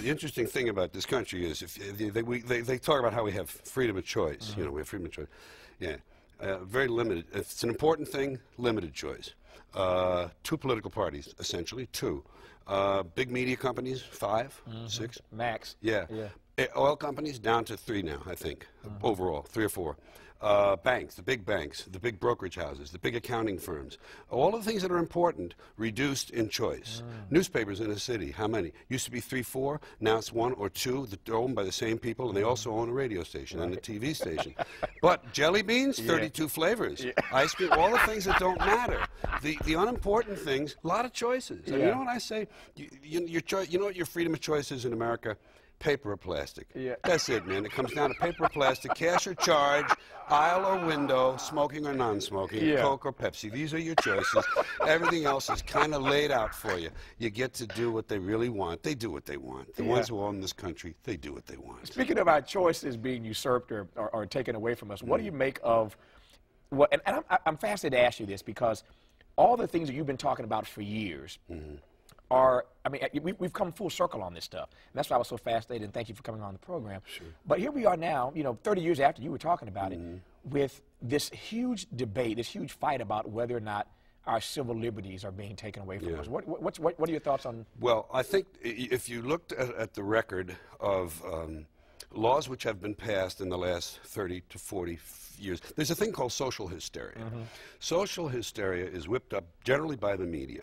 interesting thing about this country is if they talk about how we have freedom of choice. You know, we have freedom of choice. Yeah, very limited. If it's an important thing, limited choice. Two political parties, essentially, two. Big media companies, 5, 6. Max. Yeah. Oil companies, down to 3 now, I think, overall, 3 or 4. Banks, the big brokerage houses, the big accounting firms, all of the things that are important, reduced in choice. Newspapers in a city, how many? Used to be 3, 4, now it's 1 or 2 that are owned by the same people, and they also own a radio station and a TV station. But jelly beans, 32 flavors. Ice cream, all the things that don't matter. The unimportant things, a lot of choices. And you know what I say? You know what your freedom of choice is in America? Paper or plastic. That's it, man. It comes down to paper or plastic, cash or charge, aisle or window, smoking or non-smoking, Coke or Pepsi. These are your choices. Everything else is kind of laid out for you. You get to do what they really want. They do what they want. The ones who own this country, they do what they want. Speaking of our choices being usurped or taken away from us, what do you make of what? And I'm fascinated to ask you this because all the things that you've been talking about for years. I mean, we've come full circle on this stuff. And that's why I was so fascinated, and thank you for coming on the program. Sure. But here we are now, you know, 30 years after you were talking about it, with this huge debate, this huge fight about whether or not our civil liberties are being taken away from us. What are your thoughts on? Well, I think if you looked at the record of laws which have been passed in the last 30 to 40 years, there's a thing called social hysteria. Social hysteria is whipped up generally by the media.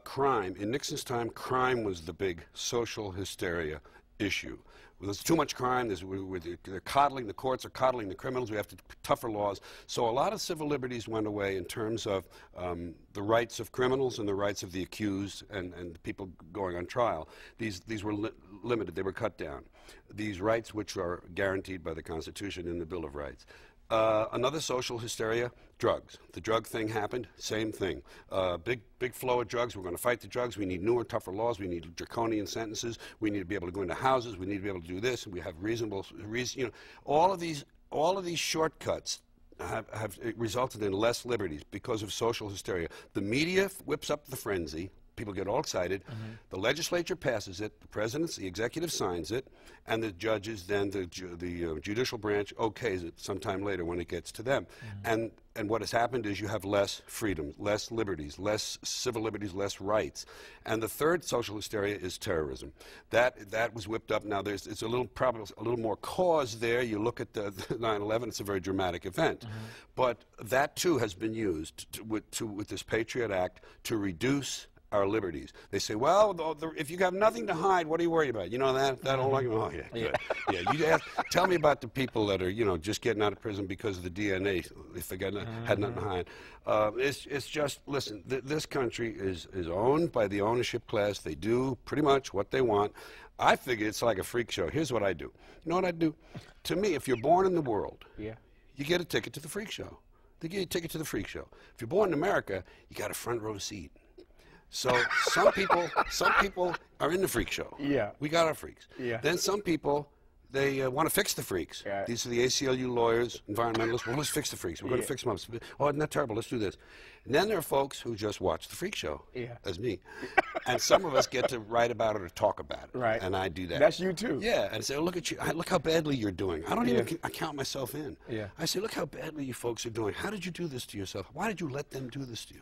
Crime, in Nixon's time, crime was the big social hysteria issue. There's too much crime, they're coddling, the courts are coddling the criminals, we have to tougher laws. So a lot of civil liberties went away in terms of the rights of criminals and the rights of the accused and the people going on trial. These were limited, they were cut down. These rights which are guaranteed by the Constitution and the Bill of Rights. Another social hysteria, drugs. The drug thing happened, same thing. Big flow of drugs. We're going to fight the drugs. We need newer, tougher laws. We need draconian sentences. We need to be able to go into houses. We need to be able to do this. We have reasonable, you know, all of these shortcuts have resulted in less liberties because of social hysteria. The media whips up the frenzy. People get all excited. The legislature passes it, the president, the executive signs it, and the judges, then the judicial branch okays it sometime later when it gets to them. And what has happened is you have less freedom, less liberties, less civil liberties, less rights. And the third social hysteria is terrorism. That was whipped up. Now it's a little more cause there. You look at the 9/11; it's a very dramatic event, but that too has been used with this Patriot Act to reduce our liberties. They say, well, if you have nothing to hide, what are you worried about? You know that whole argument? Oh, yeah, good. Tell me about the people that are, you know, just getting out of prison because of the DNA, if they had nothing to hide. It's just, listen, this country is owned by the ownership class. They do pretty much what they want. I figure it's like a freak show. Here's what I do. You know what I do? To me, if you're born in the world, you get a ticket to the freak show. They give you a ticket to the freak show. If you're born in America, you got a front row seat. So some people are in the freak show. We got our freaks. Then some people, they want to fix the freaks. These are the ACLU lawyers, environmentalists. Well, let's fix the freaks. We're going to fix them up. Oh, isn't that terrible? Let's do this. And then there are folks who just watch the freak show, as me. And some of us get to write about it or talk about it. And I do that. That's you too. Yeah, and say, oh, look at you. Look how badly you're doing. I don't even count myself in. I say, look how badly you folks are doing. How did you do this to yourself? Why did you let them do this to you?